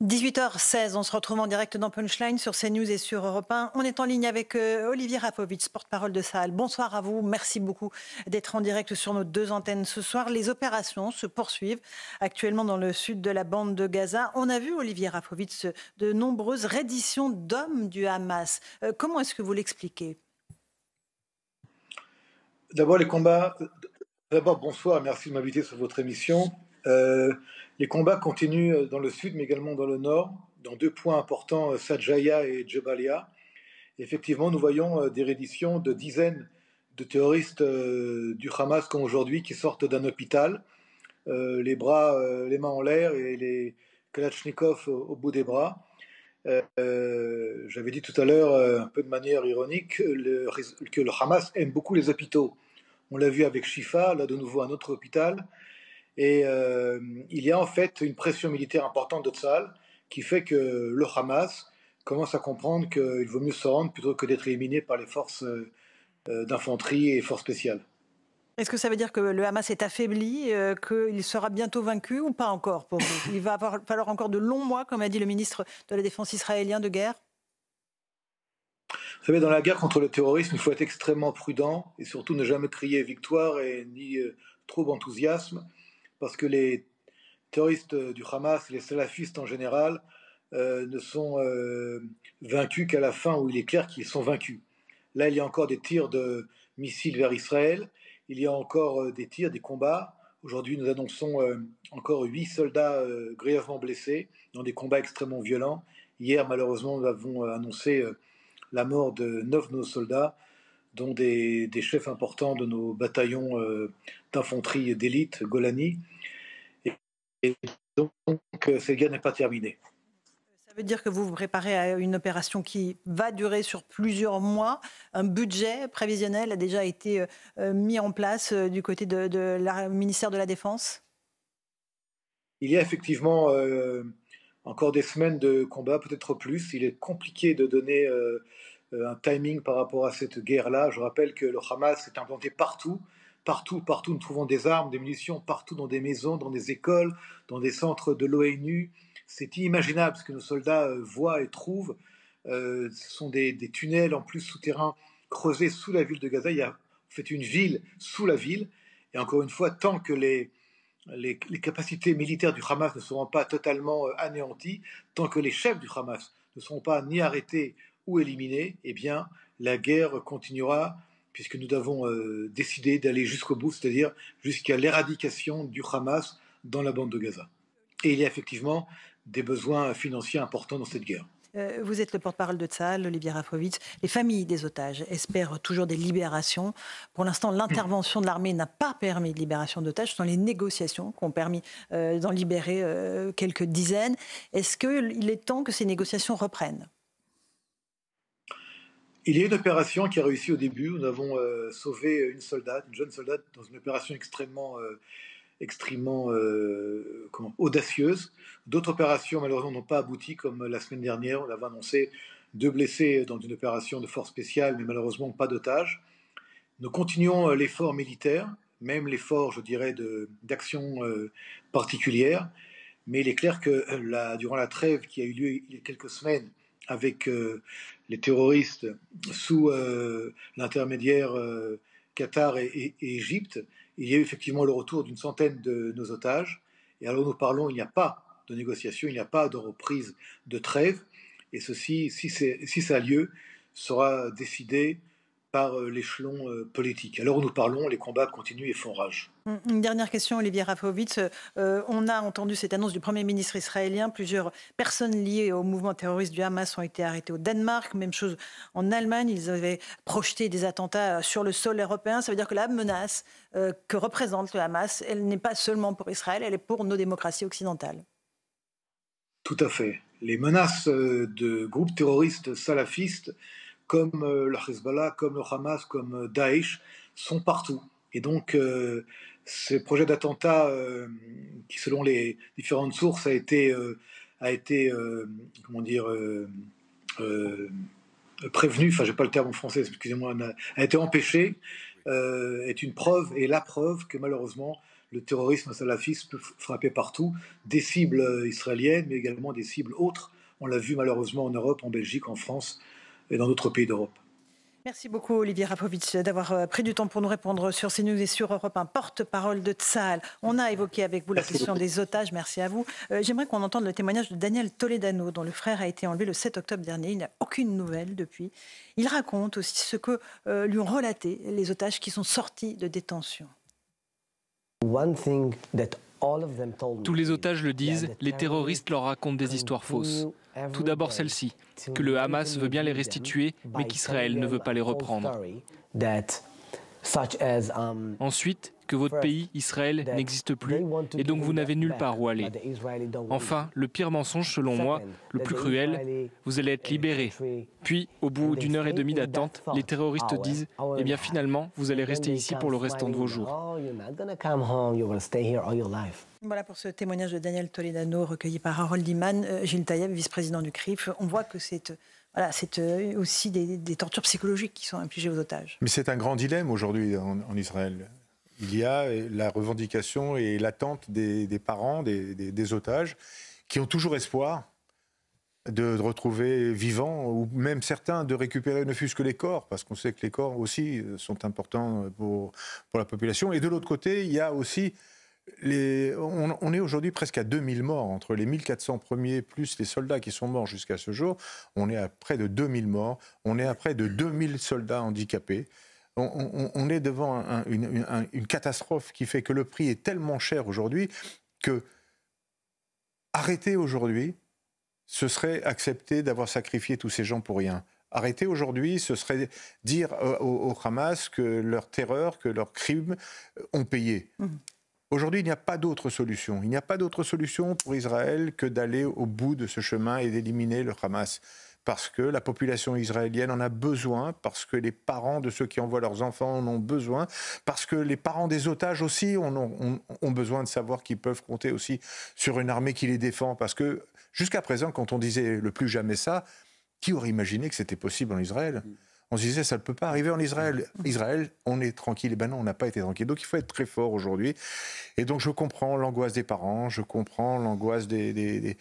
18h16, on se retrouve en direct dans Punchline sur CNews et sur Europe 1. On est en ligne avec Olivier Rafovitz, porte-parole de Tsahal. Bonsoir à vous, merci beaucoup d'être en direct sur nos deux antennes ce soir. Les opérations se poursuivent actuellement dans le sud de la bande de Gaza. On a vu, Olivier Rafovitz, de nombreuses redditions d'hommes du Hamas. Comment est-ce que vous l'expliquez ? D'abord, les combats. D'abord, bonsoir, merci de m'inviter sur votre émission. Les combats continuent dans le sud, mais également dans le nord, dans deux points importants, Sajaya et Jebalia. Effectivement, nous voyons des redditions de dizaines de terroristes du Hamas, comme aujourd'hui, qui sortent d'un hôpital, les bras, les mains en l'air et les kalachnikovs au bout des bras. J'avais dit tout à l'heure, un peu de manière ironique, que le Hamas aime beaucoup les hôpitaux. On l'a vu avec Shifa, là de nouveau un autre hôpital. Et il y a en fait une pression militaire importante de Tsahal qui fait que le Hamas commence à comprendre qu'il vaut mieux se rendre plutôt que d'être éliminé par les forces d'infanterie et forces spéciales. Est-ce que ça veut dire que le Hamas est affaibli, qu'il sera bientôt vaincu ou pas encore pour vous ? Il va falloir encore de longs mois, comme a dit le ministre de la Défense israélien, de guerre ? Vous savez, dans la guerre contre le terrorisme, il faut être extrêmement prudent et surtout ne jamais crier victoire et ni trop d'enthousiasme, parce que les terroristes du Hamas, les salafistes en général, ne sont vaincus qu'à la fin où il est clair qu'ils sont vaincus. Là, il y a encore des tirs de missiles vers Israël, il y a encore des tirs, des combats. Aujourd'hui, nous annonçons encore 8 soldats grièvement blessés dans des combats extrêmement violents. Hier, malheureusement, nous avons annoncé la mort de 9 de nos soldats, dont des chefs importants de nos bataillons d'infanterie d'élite, Golani. Et donc, cette guerre n'est pas terminée. Ça veut dire que vous vous préparez à une opération qui va durer sur plusieurs mois. Un budget prévisionnel a déjà été mis en place du côté de ministère de la Défense ? Il y a effectivement encore des semaines de combat, peut-être plus. Il est compliqué de donner un timing par rapport à cette guerre-là. Je rappelle que le Hamas est implanté partout. Partout, partout, nous trouvons des armes, des munitions, partout dans des maisons, dans des écoles, dans des centres de l'ONU. C'est inimaginable ce que nos soldats voient et trouvent. Ce sont des tunnels en plus souterrains creusés sous la ville de Gaza. Il y a en fait une ville sous la ville. Et encore une fois, tant que les capacités militaires du Hamas ne seront pas totalement anéanties, tant que les chefs du Hamas ne seront pas ni arrêtés ou éliminés, eh bien, la guerre continuera, puisque nous avons décidé d'aller jusqu'au bout, c'est-à-dire jusqu'à l'éradication du Hamas dans la bande de Gaza. Et il y a effectivement des besoins financiers importants dans cette guerre. Vous êtes le porte-parole de Tsahal, Olivier Rafovitz. Les familles des otages espèrent toujours des libérations. Pour l'instant, l'intervention de l'armée n'a pas permis de libération d'otages. Ce sont les négociations qui ont permis d'en libérer quelques dizaines. Est-ce qu'il est temps que ces négociations reprennent ? Il y a une opération qui a réussi au début. Nous avons sauvé une soldate, une jeune soldate, dans une opération extrêmement audacieuse. D'autres opérations, malheureusement, n'ont pas abouti, comme la semaine dernière. On avait annoncé 2 blessés dans une opération de force spéciale, mais malheureusement pas d'otages. Nous continuons l'effort militaire, même l'effort, je dirais, d'action particulière. Mais il est clair que durant la trêve qui a eu lieu il y a quelques semaines avec les terroristes sous l'intermédiaire Qatar et Égypte, il y a eu effectivement le retour d'une centaine de nos otages. Et alors nous parlons, il n'y a pas de négociation, il n'y a pas de reprise de trêve. Et ceci, si ça a lieu, sera décidé par l'échelon politique. Alors où nous parlons, les combats continuent et font rage. Une dernière question, Olivier Rafovitz. On a entendu cette annonce du Premier ministre israélien. Plusieurs personnes liées au mouvement terroriste du Hamas ont été arrêtées au Danemark. Même chose en Allemagne. Ils avaient projeté des attentats sur le sol européen. Ça veut dire que la menace que représente le Hamas, elle n'est pas seulement pour Israël, elle est pour nos démocraties occidentales. Tout à fait. Les menaces de groupes terroristes salafistes comme le Hezbollah, comme le Hamas, comme Daesh, sont partout. Et donc, ces projets d'attentats, qui selon les différentes sources a été prévenu, enfin j'ai pas le terme en français, excusez-moi, a été empêché, est une preuve, et la preuve que malheureusement le terrorisme salafiste peut frapper partout, des cibles israéliennes, mais également des cibles autres. On l'a vu malheureusement en Europe, en Belgique, en France et dans d'autres pays d'Europe. Merci beaucoup Olivier Rapovitch d'avoir pris du temps pour nous répondre sur CNews et sur Europe 1, porte-parole de Tsahal. On a évoqué avec vous la question des otages, merci à vous. J'aimerais qu'on entende le témoignage de Daniel Toledano, dont le frère a été enlevé le 7 octobre dernier. Il n'a aucune nouvelle depuis. Il raconte aussi ce que lui ont relaté les otages qui sont sortis de détention. Tous les otages le disent, les terroristes leur racontent des histoires fausses. Tout d'abord celle-ci, que le Hamas veut bien les restituer, mais qu'Israël ne veut pas les reprendre. Ensuite, que votre pays, Israël, n'existe plus, et donc vous n'avez nulle part où aller. Enfin, le pire mensonge selon moi, le plus cruel, vous allez être libérés. Puis, au bout d'une heure et demie d'attente, les terroristes disent, eh bien finalement, vous allez rester ici pour le restant de vos jours. Voilà pour ce témoignage de Daniel Toledano recueilli par Harold Iman, Gilles Taïeb, vice-président du CRIF. On voit que c'est aussi des tortures psychologiques qui sont infligées aux otages. Mais c'est un grand dilemme aujourd'hui en Israël. Il y a la revendication et l'attente des parents, des otages, qui ont toujours espoir de retrouver vivants, ou même certains de récupérer ne fût-ce que les corps, parce qu'on sait que les corps aussi sont importants pour la population. Et de l'autre côté, il y a aussi... On est aujourd'hui presque à 2000 morts, entre les 1400 premiers plus les soldats qui sont morts jusqu'à ce jour. On est à près de 2000 morts, on est à près de 2000 soldats handicapés. On est devant une catastrophe qui fait que le prix est tellement cher aujourd'hui que arrêter aujourd'hui, ce serait accepter d'avoir sacrifié tous ces gens pour rien. Arrêter aujourd'hui, ce serait dire au Hamas que leur terreur, que leurs crimes ont payé. Aujourd'hui, il n'y a pas d'autre solution. Il n'y a pas d'autre solution pour Israël que d'aller au bout de ce chemin et d'éliminer le Hamas. Parce que la population israélienne en a besoin, parce que les parents de ceux qui envoient leurs enfants en ont besoin, parce que les parents des otages aussi ont besoin de savoir qu'ils peuvent compter aussi sur une armée qui les défend. Parce que jusqu'à présent, quand on disait le plus jamais ça, qui aurait imaginé que c'était possible en Israël ? On se disait, ça ne peut pas arriver en Israël. Israël, on est tranquille. Et ben non, on n'a pas été tranquille. Donc il faut être très fort aujourd'hui. Et donc je comprends l'angoisse des parents, je comprends l'angoisse des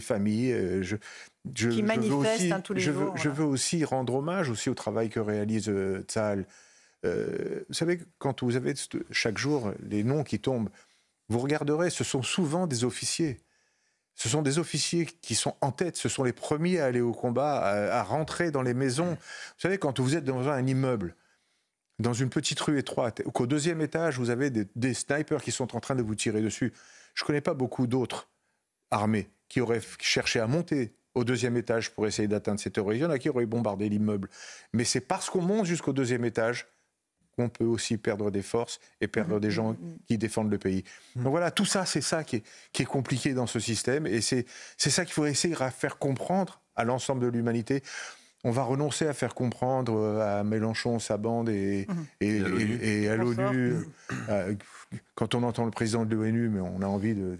familles. Qui manifestent tous les jours. Je veux aussi rendre hommage aussi au travail que réalise Tsahal. Vous savez, quand vous avez chaque jour les noms qui tombent, vous regarderez, ce sont souvent des officiers. Ce sont des officiers qui sont en tête, ce sont les premiers à aller au combat, à rentrer dans les maisons. Vous savez, quand vous êtes dans un immeuble, dans une petite rue étroite, ou qu'au deuxième étage, vous avez des snipers qui sont en train de vous tirer dessus. Je ne connais pas beaucoup d'autres armées qui auraient cherché à monter au deuxième étage pour essayer d'atteindre ces terroristes. Il y en a qui auraient bombardé l'immeuble. Mais c'est parce qu'on monte jusqu'au deuxième étage qu'on peut aussi perdre des forces et perdre des gens qui défendent le pays. Donc voilà, tout ça, c'est ça qui est compliqué dans ce système, et c'est ça qu'il faut essayer à faire comprendre à l'ensemble de l'humanité. On va renoncer à faire comprendre à Mélenchon, sa bande et à l'ONU. Quand on entend le président de l'ONU, mais on a envie de...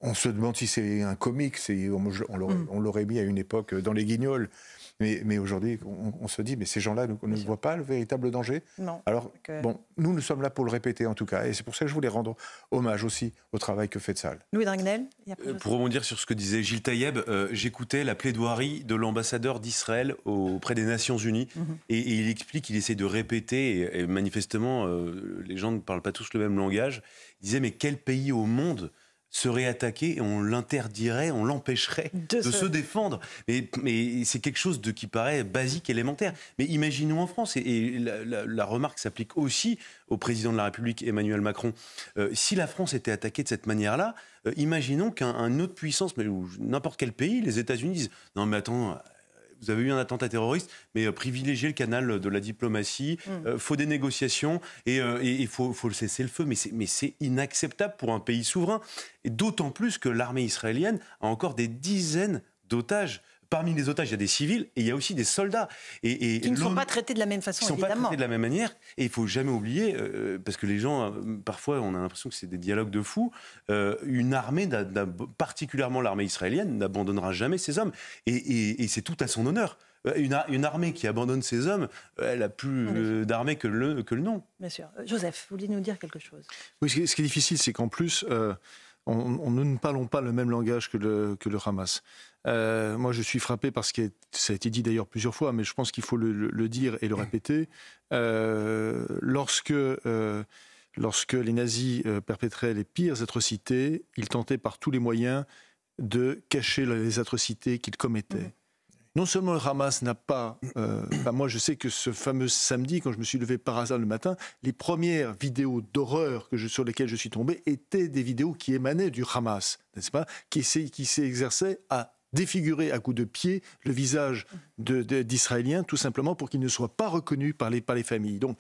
On se demande si c'est un comique, on l'aurait mis à une époque dans les Guignols. Mais aujourd'hui, on se dit, mais ces gens-là ne voient pas le véritable danger. Non. Alors, bon, nous sommes là pour le répéter en tout cas. Et c'est pour ça que je voulais rendre hommage aussi au travail que fait Tsahal. Louis Dragnel. Pour rebondir sur ce que disait Gilles Taïeb, j'écoutais la plaidoirie de l'ambassadeur d'Israël auprès des Nations Unies. Et il explique, il essaie de répéter, et manifestement, les gens ne parlent pas tous le même langage. Il disait, mais quel pays au monde serait attaqué et on l'interdirait, on l'empêcherait de se défendre. Mais c'est quelque chose qui paraît basique, élémentaire. Mais imaginons en France, et la remarque s'applique aussi au président de la République, Emmanuel Macron. Si la France était attaquée de cette manière-là, imaginons qu'un autre puissance, mais n'importe quel pays, les États-Unis disent « Non mais attends, vous avez eu un attentat terroriste, mais privilégiez le canal de la diplomatie, faut des négociations et il faut le cessez-le-feu. » Mais c'est inacceptable pour un pays souverain. Et d'autant plus que l'armée israélienne a encore des dizaines d'otages. Parmi les otages, il y a des civils et il y a aussi des soldats. Qui ne sont pas traités de la même façon, évidemment. Qui ne sont pas traités de la même manière. Et il ne faut jamais oublier, parce que les gens, parfois, on a l'impression que c'est des dialogues de fous, une armée, particulièrement l'armée israélienne, n'abandonnera jamais ses hommes. Et c'est tout à son honneur. Une armée qui abandonne ses hommes, elle a plus d'armée que le nom. Bien sûr. Joseph, vous vouliez nous dire quelque chose? Oui, ce qui est difficile, c'est qu'en plus, nous ne parlons pas le même langage que le Hamas. Moi, je suis frappé parce que ça a été dit d'ailleurs plusieurs fois, mais je pense qu'il faut le dire et le répéter. Lorsque les nazis perpétraient les pires atrocités, ils tentaient par tous les moyens de cacher les atrocités qu'ils commettaient. Non seulement le Hamas n'a pas... moi, je sais que ce fameux samedi, quand je me suis levé par hasard le matin, les premières vidéos d'horreur sur lesquelles je suis tombé étaient des vidéos qui émanaient du Hamas, n'est-ce pas, qui s'exerçaient à défigurer à coups de pied le visage d'Israéliens, tout simplement pour qu'ils ne soient pas reconnus par les familles. Donc,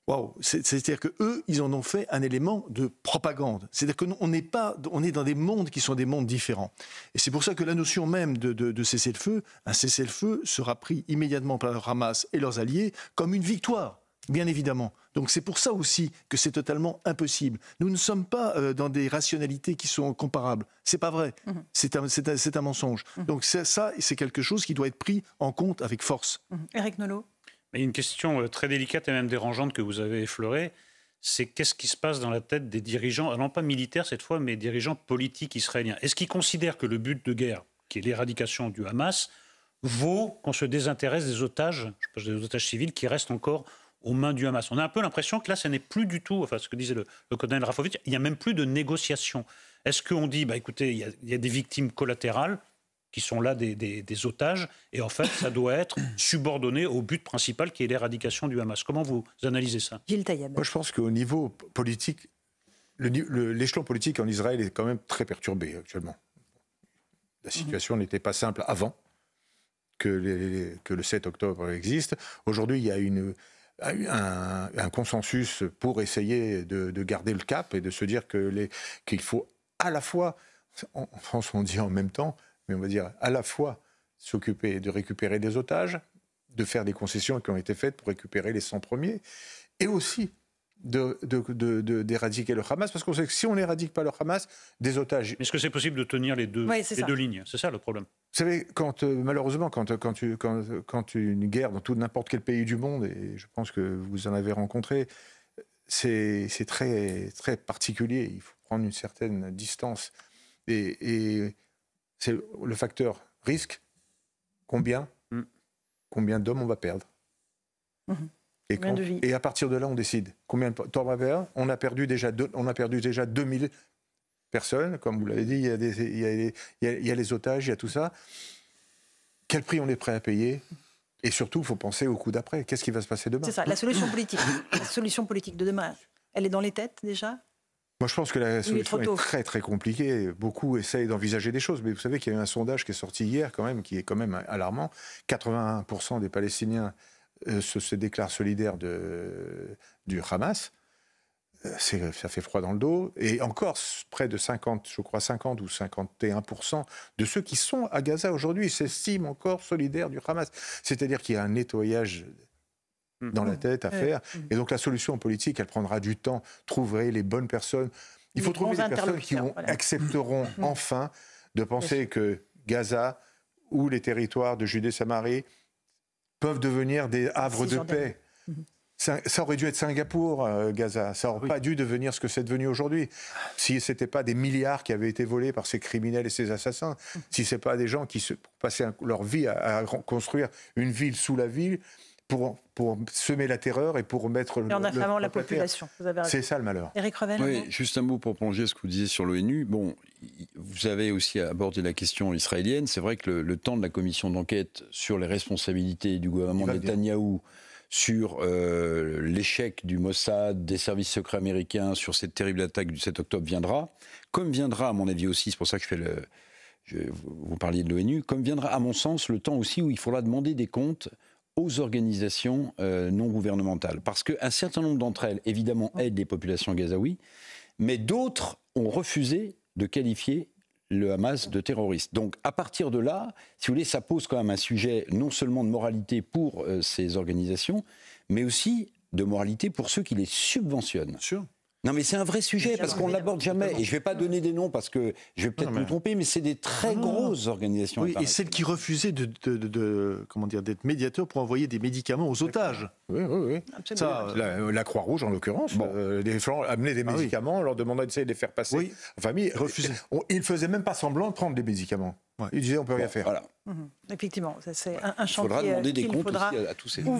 waouh, c'est-à-dire qu'eux, ils en ont fait un élément de propagande. C'est-à-dire qu'on est dans des mondes qui sont des mondes différents. Et c'est pour ça que la notion même de cessez-le-feu, un cessez-le-feu sera pris immédiatement par le Hamas et leurs alliés comme une victoire, bien évidemment. Donc c'est pour ça aussi que c'est totalement impossible. Nous ne sommes pas dans des rationalités qui sont comparables. C'est pas vrai. C'est un mensonge. Donc ça, c'est quelque chose qui doit être pris en compte avec force. Éric Nolot. Mais une question très délicate et même dérangeante que vous avez effleurée, c'est qu'est-ce qui se passe dans la tête des dirigeants, non pas militaires cette fois, mais dirigeants politiques israéliens. Est-ce qu'ils considèrent que le but de guerre, qui est l'éradication du Hamas, vaut qu'on se désintéresse des otages, je pense des otages civils, qui restent encore aux mains du Hamas? On a un peu l'impression que là, ce n'est plus du tout, enfin ce que disait le colonel Rafovitch, il n'y a même plus de négociation. Est-ce qu'on dit, écoutez, il y a des victimes collatérales qui sont là des otages, et en fait, ça doit être subordonné au but principal qui est l'éradication du Hamas. Comment vous analysez ça? Gilles Taïeb. Moi, je pense qu'au niveau politique, l'échelon politique en Israël est quand même très perturbé actuellement. La situation n'était pas simple avant que le 7 octobre existe. Aujourd'hui, il y a un consensus pour essayer de garder le cap et de se dire qu'il faut à la fois, en France on dit en même temps, mais on va dire à la fois s'occuper de récupérer des otages, de faire des concessions qui ont été faites pour récupérer les 100 premiers, et aussi d'éradiquer le Hamas, parce qu'on sait que si on n'éradique pas le Hamas, des otages... Est-ce que c'est possible de tenir les deux lignes? C'est ça le problème. Vous savez, malheureusement, quand une guerre dans n'importe quel pays du monde, et je pense que vous en avez rencontré, c'est très, très particulier. Il faut prendre une certaine distance. Et c'est le facteur risque. Combien d'hommes on va perdre? Et à partir de là, on décide. Combien de temps on va perdre? On a perdu déjà 2000 personnes. Comme vous l'avez dit, il y a les otages, il y a tout ça. Quel prix on est prêt à payer? Et surtout, il faut penser au coup d'après. Qu'est-ce qui va se passer demain? C'est ça, la solution politique. La solution politique de demain, elle est dans les têtes déjà? Moi, je pense que la solution est très, très compliquée. Beaucoup essayent d'envisager des choses. Mais vous savez qu'il y a eu un sondage qui est sorti hier, quand même, qui est quand même alarmant. 81% des Palestiniens se déclarent solidaires du Hamas. Ça fait froid dans le dos. Et encore, près de 50 ou 51% de ceux qui sont à Gaza aujourd'hui s'estiment encore solidaires du Hamas. C'est-à-dire qu'il y a un nettoyage dans la tête à faire. Et donc la solution politique, elle prendra du temps. Trouver les bonnes personnes. Il faut trouver des personnes qui accepteront enfin de penser que Gaza ou les territoires de Judée-Samarie peuvent devenir des havres de paix. Ça aurait dû être Singapour, Gaza. Ça n'aurait pas dû devenir ce que c'est devenu aujourd'hui. Si ce n'était pas des milliards qui avaient été volés par ces criminels et ces assassins, si ce n'est pas des gens qui passaient leur vie à construire une ville sous la ville pour semer la terreur et pour mettre en affamant la population. C'est ça le malheur. Éric Revel. Oui, juste un mot pour prolonger ce que vous disiez sur l'ONU. Bon, vous avez aussi abordé la question israélienne. C'est vrai que le temps de la commission d'enquête sur les responsabilités du gouvernement Netanyahou sur l'échec du Mossad, des services secrets américains, sur cette terrible attaque du 7 octobre viendra, comme viendra, à mon avis aussi, c'est pour ça que vous parliez de l'ONU, comme viendra, à mon sens, le temps aussi où il faudra demander des comptes aux organisations non gouvernementales. Parce qu'un certain nombre d'entre elles, évidemment, aident les populations gazaouis, mais d'autres ont refusé de qualifier le Hamas de terroriste. Donc, à partir de là, si vous voulez, ça pose quand même un sujet non seulement de moralité pour ces organisations, mais aussi de moralité pour ceux qui les subventionnent. Sûr. Non, mais c'est un vrai sujet, parce qu'on ne l'aborde jamais. Et je ne vais pas donner des noms, parce que je vais peut-être me tromper, mais c'est des très grosses organisations. Oui, et celles qui refusaient d'être médiateurs pour envoyer des médicaments aux otages. Oui. Ça, la Croix-Rouge, en l'occurrence, des gens amenaient des médicaments, on leur demandait d'essayer de les faire passer en famille. Ils ne faisaient même pas semblant de prendre des médicaments. Ils disaient on ne peut rien faire. Voilà. Effectivement, c'est un chantier. Il faudra demander des qu'il comptes faudra aussi à tous ces